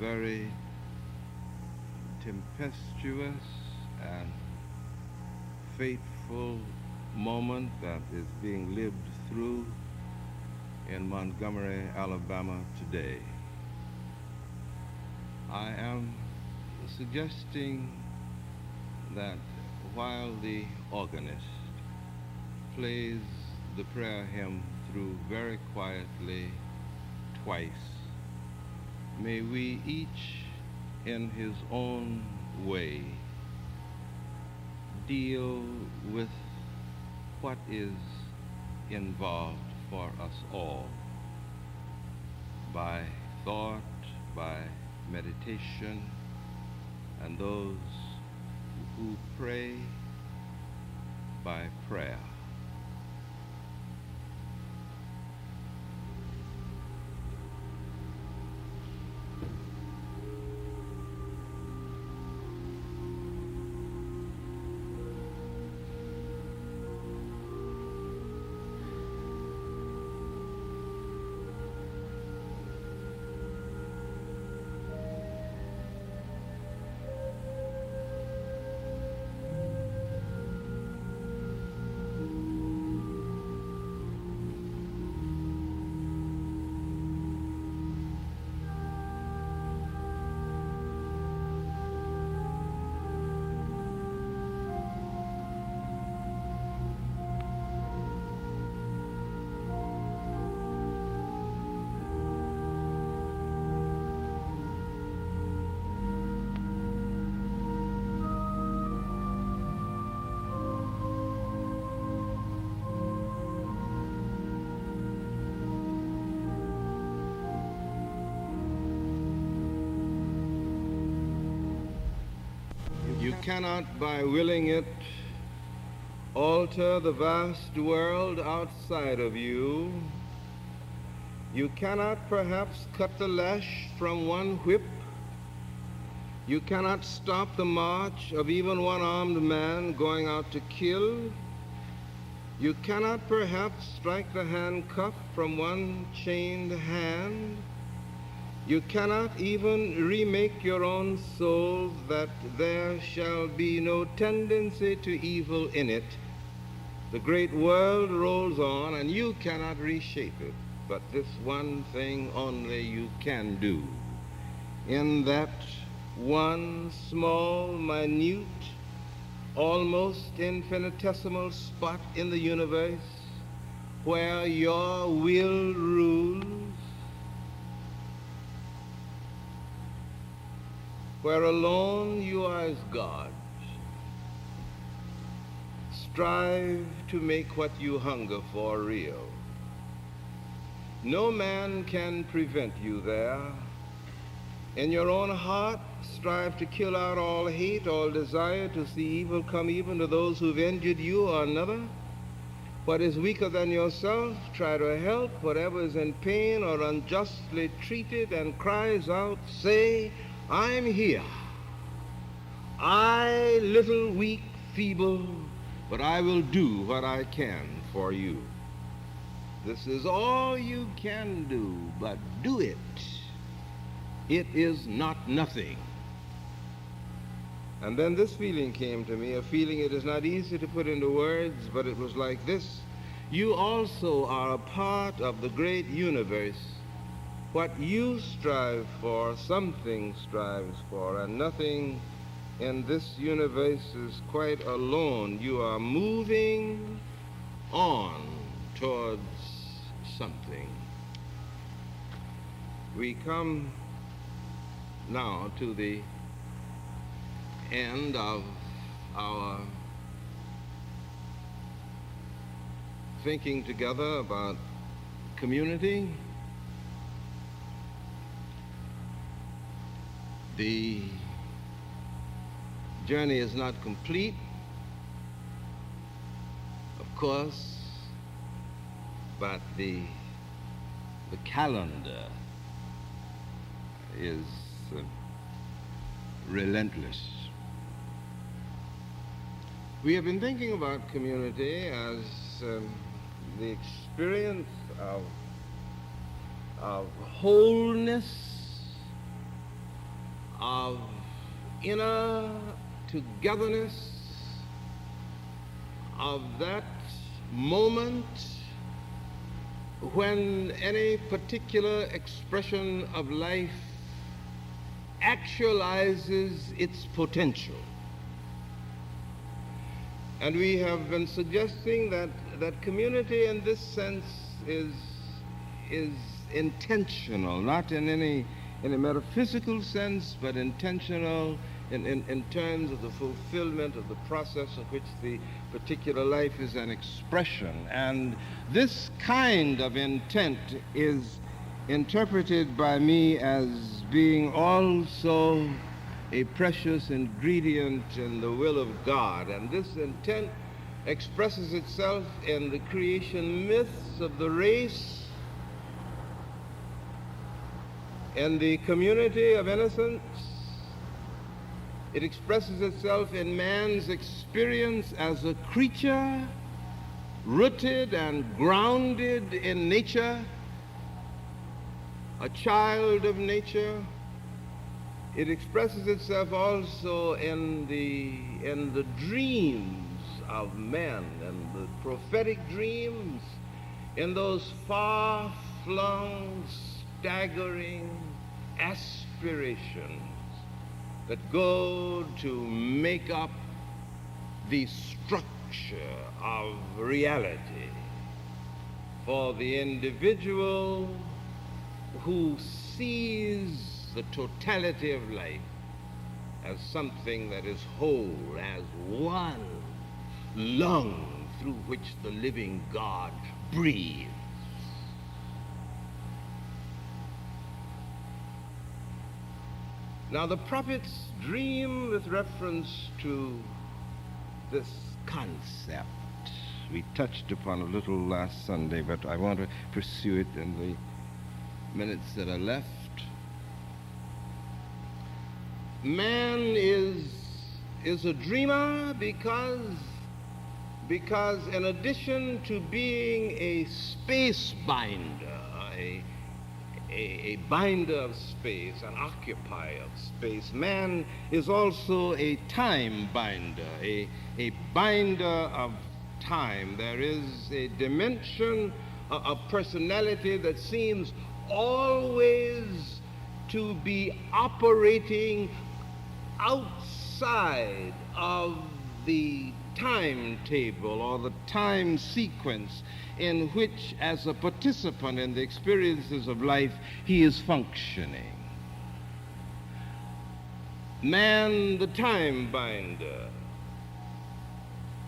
very tempestuous and fateful moment that is being lived through in Montgomery, Alabama today. I am suggesting that while the organist plays the prayer hymn through very quietly twice, may we each in his own way deal with what is involved for us all by thought, by meditation, and those who pray by prayer. You cannot, by willing it, alter the vast world outside of you. You cannot perhaps cut the lash from one whip. You cannot stop the march of even one armed man going out to kill. You cannot perhaps strike the handcuff from one chained hand. You cannot even remake your own soul that there shall be no tendency to evil in it. The great world rolls on and you cannot reshape it. But this one thing only you can do. In that one small, minute, almost infinitesimal spot in the universe where your will rules, where alone you are as God. Strive to make what you hunger for real. No man can prevent you there. In your own heart, strive to kill out all hate, all desire to see evil come even to those who've injured you or another. What is weaker than yourself, try to help. Whatever is in pain or unjustly treated and cries out, say, I'm here. I, little, weak, feeble, but I will do what I can for you. This is all you can do, but do it. It is not nothing. And then this feeling came to me, a feeling it is not easy to put into words, but it was like this. You also are a part of the great universe. What you strive for, something strives for, and nothing in this universe is quite alone. You are moving on towards something. We come now to the end of our thinking together about community. The journey is not complete, of course, but the calendar is relentless. We have been thinking about community as the experience of wholeness of inner togetherness, of that moment when any particular expression of life actualizes its potential. And we have been suggesting that community in this sense is intentional, not in any metaphysical sense, but intentional in terms of the fulfillment of the process of which the particular life is an expression. And this kind of intent is interpreted by me as being also a precious ingredient in the will of God. And this intent expresses itself in the creation myths of the race, in the community of innocence. It expresses itself in man's experience as a creature rooted and grounded in nature, a child of nature. It expresses itself also in the dreams of men, and the prophetic dreams, in those far-flung, staggering aspirations that go to make up the structure of reality for the individual who sees the totality of life as something that is whole, as one lung through which the living God breathes. Now, the prophets dream with reference to this concept. We touched upon a little last Sunday, but I want to pursue it in the minutes that are left. Man is a dreamer because in addition to being a space binder, a binder of space, an occupier of space, man is also a time binder, a binder of time. There is a dimension of personality that seems always to be operating outside of the timetable or the time sequence in which, as a participant in the experiences of life, he is functioning. Man, the time binder,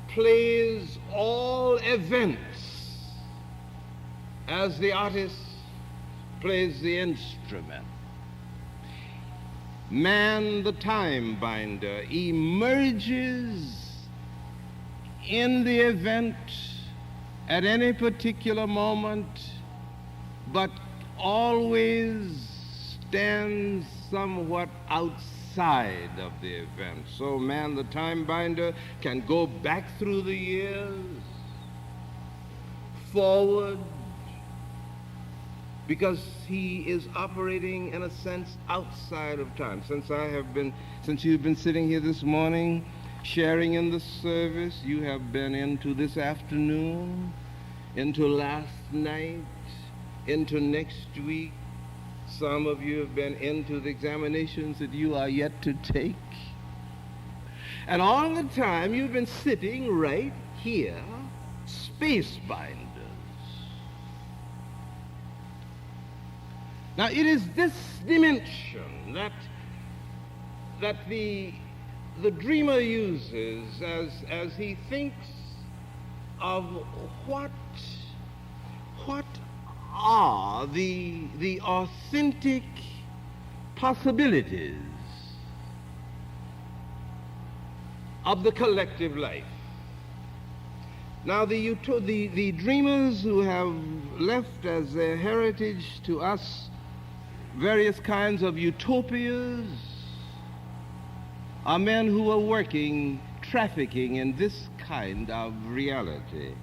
plays all events as the artist plays the instrument. Man, the time binder, emerges in the event at any particular moment, but always stands somewhat outside of the event. So man, the time binder, can go back through the years, forward, because he is operating in a sense outside of time. Since you've been sitting here this morning, sharing in the service, you have been into this afternoon, into last night, into next week. Some of you have been into the examinations that you are yet to take. And all the time you've been sitting right here, space binders. Now it is this dimension that the dreamer uses as he thinks of what are the authentic possibilities of the collective life. Now the dreamers who have left as their heritage to us various kinds of utopias are men who are trafficking in this kind of reality.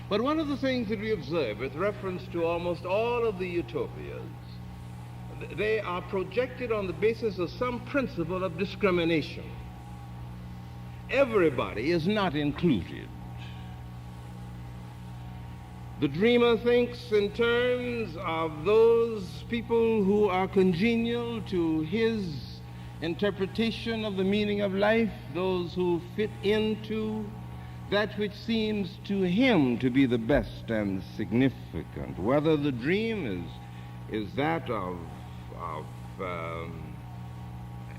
But one of the things that we observe with reference to almost all of the utopias they are projected on the basis of some principle of discrimination. Everybody is not included. The dreamer thinks in terms of those people who are congenial to his interpretation of the meaning of life, those who fit into that which seems to him to be the best and significant. Whether the dream is that of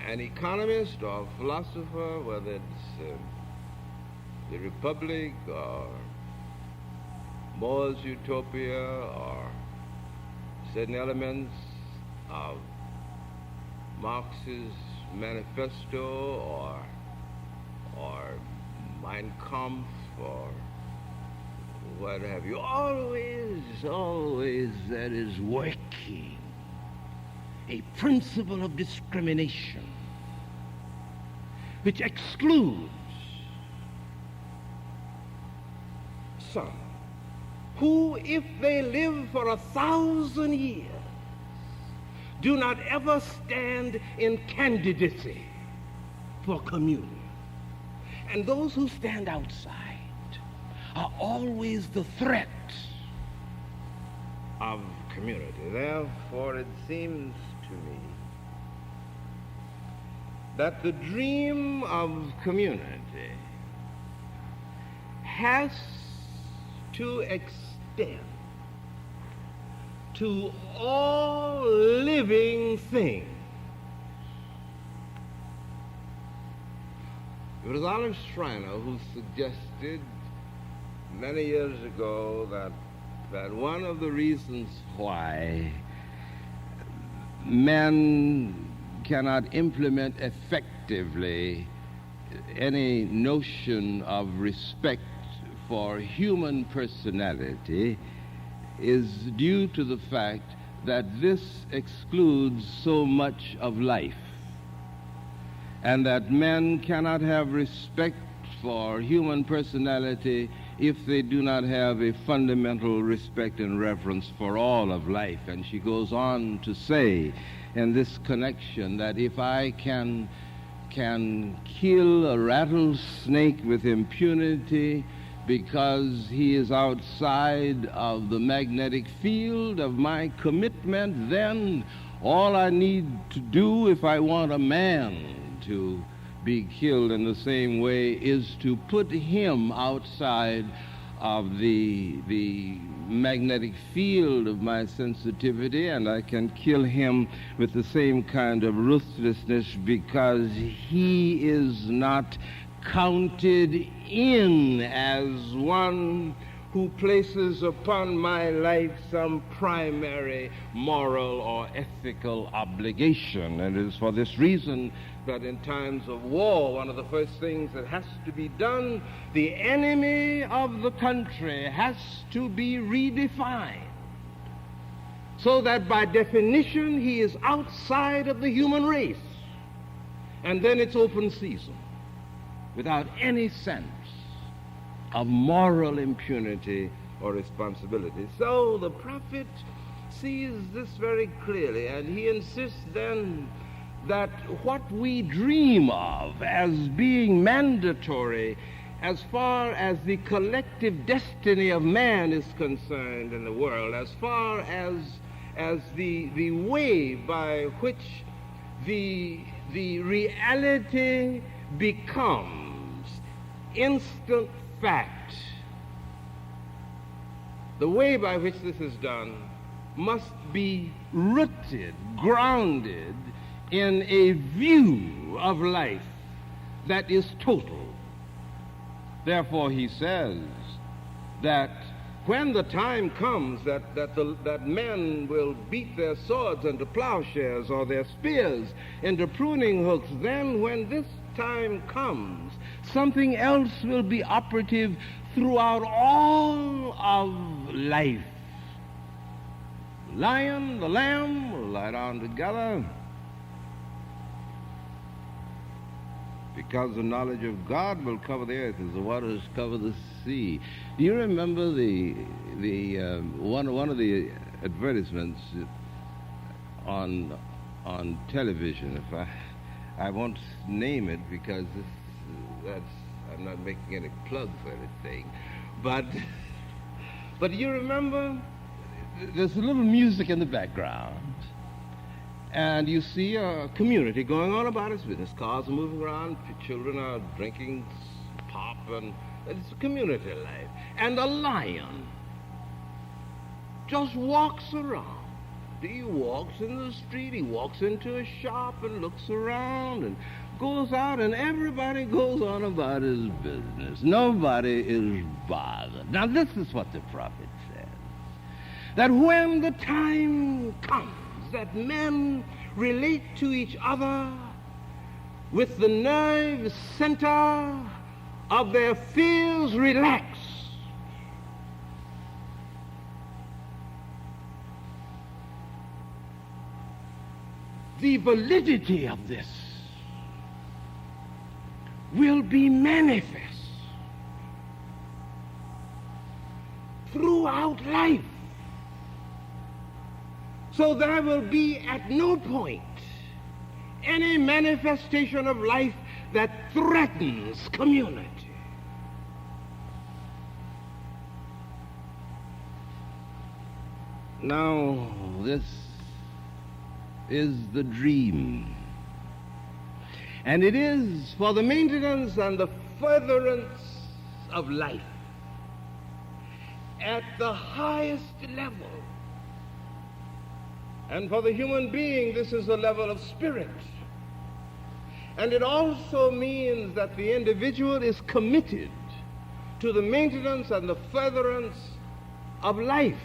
an economist or philosopher, whether it's the Republic or More's Utopia or certain elements of Marx's manifesto or Mein Kampf or what have you, always that is working a principle of discrimination which excludes some who, if they live for 1,000 years, do not ever stand in candidacy for communion. And those who stand outside are always the threat of community. Therefore, it seems to me that the dream of community has to extend to all living things. It was Olive Schreiner who suggested many years ago that one of the reasons why men cannot implement effectively any notion of respect for human personality is due to the fact that this excludes so much of life, and that men cannot have respect for human personality if they do not have a fundamental respect and reverence for all of life. And she goes on to say in this connection that if I can kill a rattlesnake with impunity because he is outside of the magnetic field of my commitment, then all I need to do if I want a man to be killed in the same way is to put him outside of the magnetic field of my sensitivity, and I can kill him with the same kind of ruthlessness because he is not counted in as one who places upon my life some primary moral or ethical obligation. And it is for this reason that in times of war, one of the first things that has to be done, the enemy of the country has to be redefined, so that by definition he is outside of the human race, and then it's open season, without any sense of moral impunity or responsibility. So the prophet sees this very clearly, and he insists then that what we dream of as being mandatory as far as the collective destiny of man is concerned in the world, as far as the way by which the reality becomes instant fact, the way by which this is done must be rooted, grounded in a view of life that is total. Therefore, he says that when the time comes that men will beat their swords into plowshares or their spears into pruning hooks, then when this time comes, something else will be operative throughout all of life. The lion, the lamb will lie down together, because the knowledge of God will cover the earth as the waters cover the sea. Do you remember one of the advertisements on television. If I won't name it because I'm not making any plug for anything, but you remember there's a little music in the background, and you see a community going on about its business. Cars are moving around, children are drinking pop, and it's a community life. And a lion just walks around. He walks in the street, he walks into a shop and looks around and goes out, and everybody goes on about his business. Nobody is bothered. Now, this is what the prophet says, that when the time comes that men relate to each other with the nerve center of their fears relaxed, the validity of this will be manifest throughout life. So there will be at no point any manifestation of life that threatens community. Now, this is the dream. And it is for the maintenance and the furtherance of life at the highest level. And for the human being, this is a level of spirit. And it also means that the individual is committed to the maintenance and the furtherance of life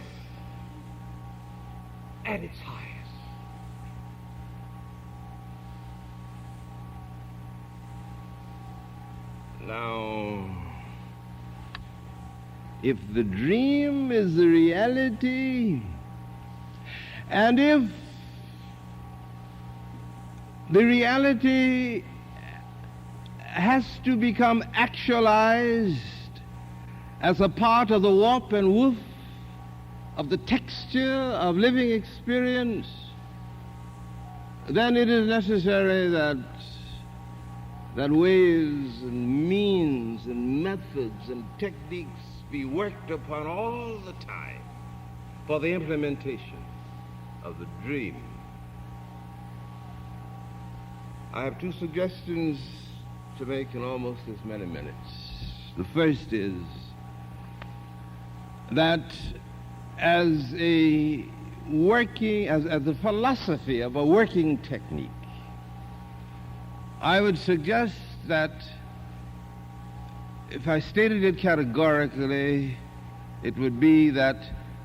at its highest. Now, if the dream is the reality, and if the reality has to become actualized as a part of the warp and woof of the texture of living experience, then it is necessary that ways and means and methods and techniques be worked upon all the time for the implementation of the dream. I have two suggestions to make in almost as many minutes. The first is that as a philosophy of a working technique, I would suggest that if I stated it categorically, it would be that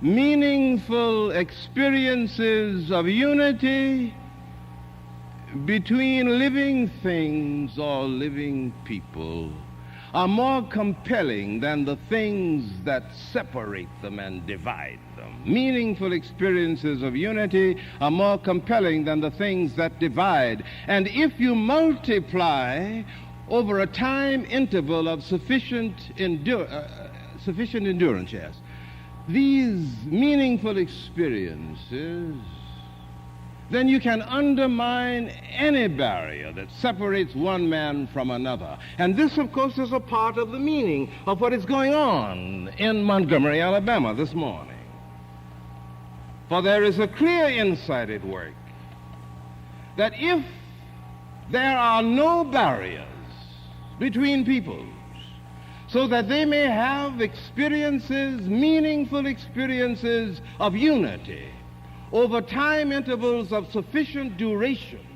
meaningful experiences of unity between living things or living people are more compelling than the things that separate them and divide them. Meaningful experiences of unity are more compelling than the things that divide. And if you multiply over a time interval of sufficient endurance, yes, these meaningful experiences, then you can undermine any barrier that separates one man from another. And this, of course, is a part of the meaning of what is going on in Montgomery, Alabama this morning. For there is a clear insight at work that if there are no barriers between peoples, so that they may have experiences, meaningful experiences of unity over time intervals of sufficient duration,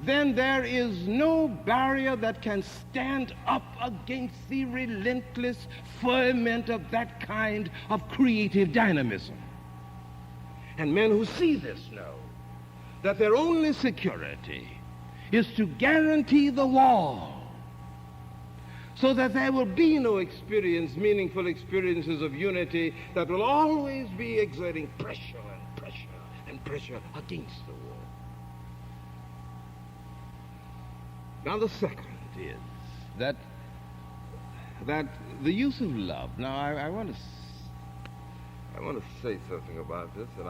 then there is no barrier that can stand up against the relentless ferment of that kind of creative dynamism. And men who see this know that their only security is to guarantee the wall, so that there will be no experience, meaningful experiences of unity that will always be exerting pressure and pressure and pressure against the wall. Now the second is that the use of love. Now I want to say something about this, and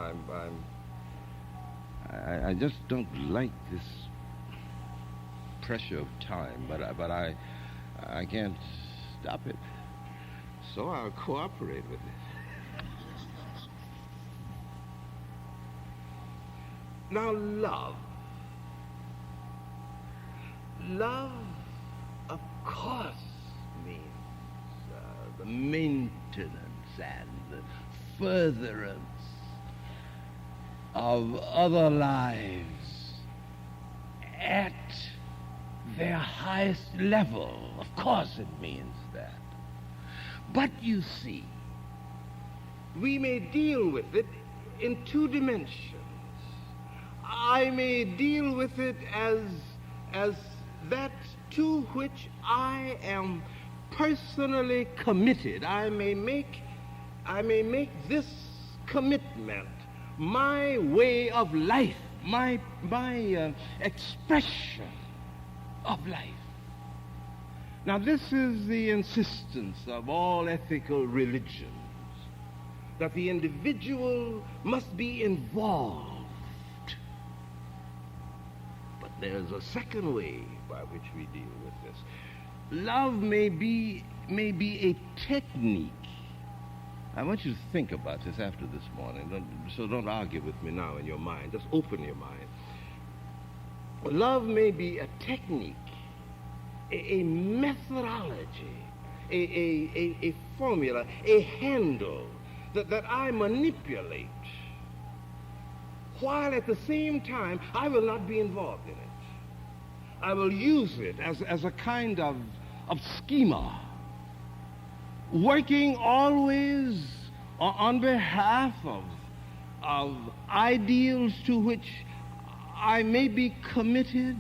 I just don't like this pressure of time, but I can't stop it. So I'll cooperate with it. Now, love. Love, of course, means the maintenance and the furtherance of other lives at their highest level. Of course it means that. But you see, we may deal with it in two dimensions. I may deal with it as that to which I am personally committed. I may make this commitment my way of life, my expression of life. Now, this is the insistence of all ethical religions, that the individual must be involved. But there's a second way by which we deal with this. Love may be a technique. I want you to think about this after this morning. Don't argue with me now in your mind. Just open your mind. Love may be a technique, a methodology, a formula, a handle that I manipulate, while at the same time I will not be involved in it. I will use it as a kind of schema, working always on behalf of ideals to which I may be committed,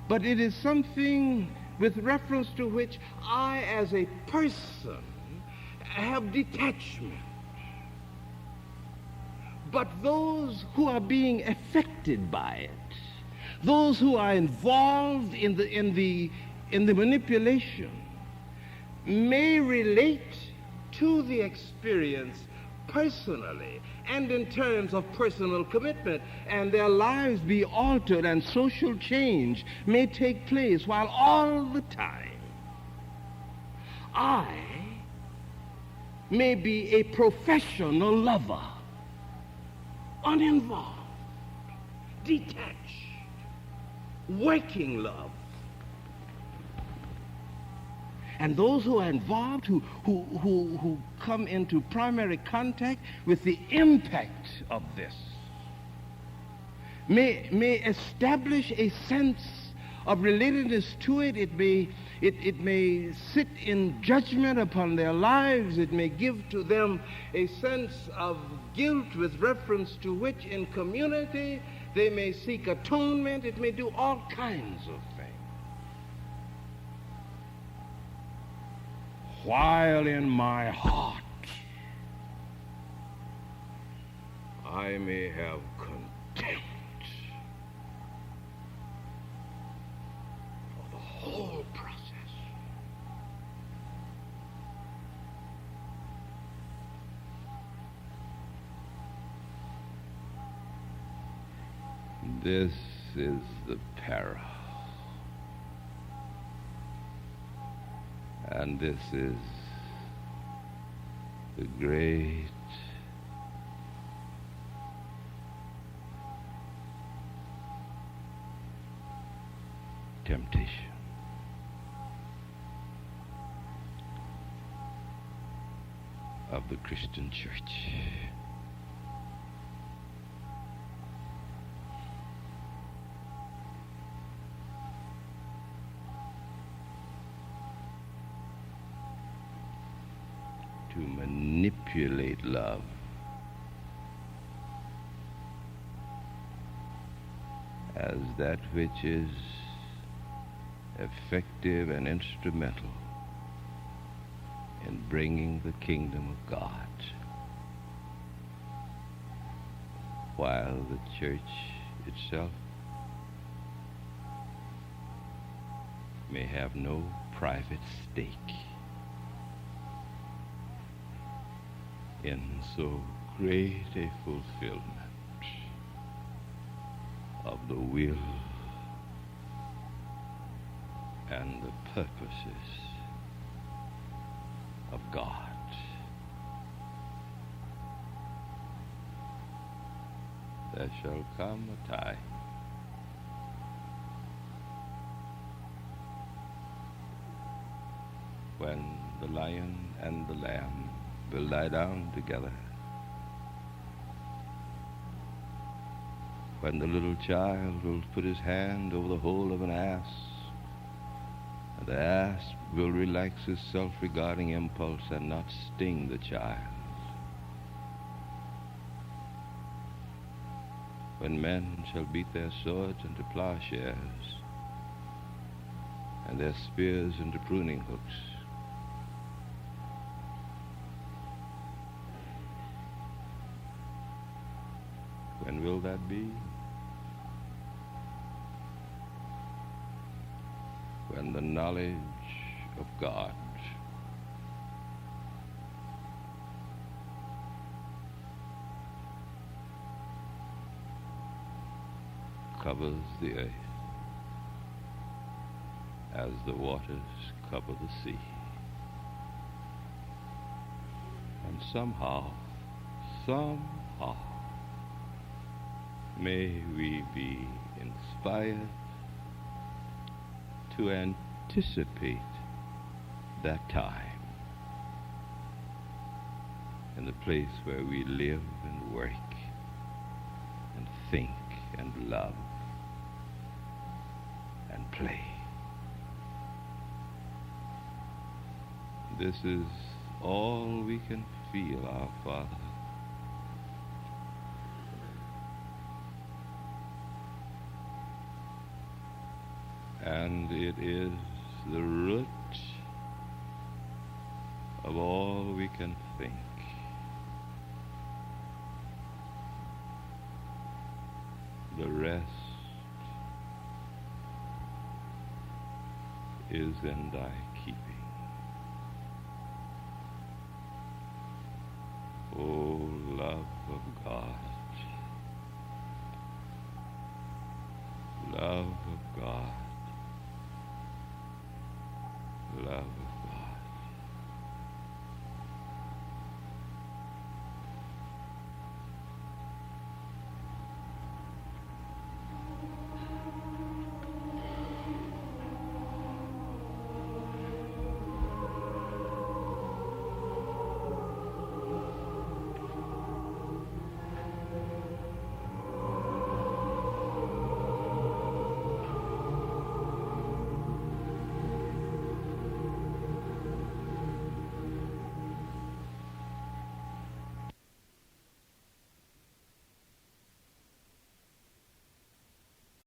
but it is something with reference to which I as a person have detachment. But those who are being affected by it, those who are involved in the manipulation, may relate to the experience personally and in terms of personal commitment, and their lives be altered and social change may take place, while all the time I may be a professional lover, uninvolved, detached, working love. And those who are involved, who come into primary contact with the impact of this, may establish a sense of relatedness to it. It may sit in judgment upon their lives. It may give to them a sense of guilt with reference to which in community they may seek atonement. It may do all kinds of things. While in my heart I may have contempt for the whole process. This is the peril. And this is the great temptation. Of the Christian church. To manipulate love as that which is effective and instrumental in bringing the kingdom of God, while the church itself may have no private stake in so great a fulfillment of the will and the purposes of God. There shall come a time when the lion and the lamb will lie down together, when the little child will put his hand over the hole of an ass, and the ass will relax his self-regarding impulse and not sting the child. When men shall beat their swords into plowshares and their spears into pruning hooks, when will that be? When the knowledge of God covers the earth as the waters cover the sea. And somehow, may we be inspired to anticipate that time in the place where we live and work and think and love and play. This is all we can feel, our Father. And it is the root of all we can think. The rest is in thy keeping. O love of God, love of God, love of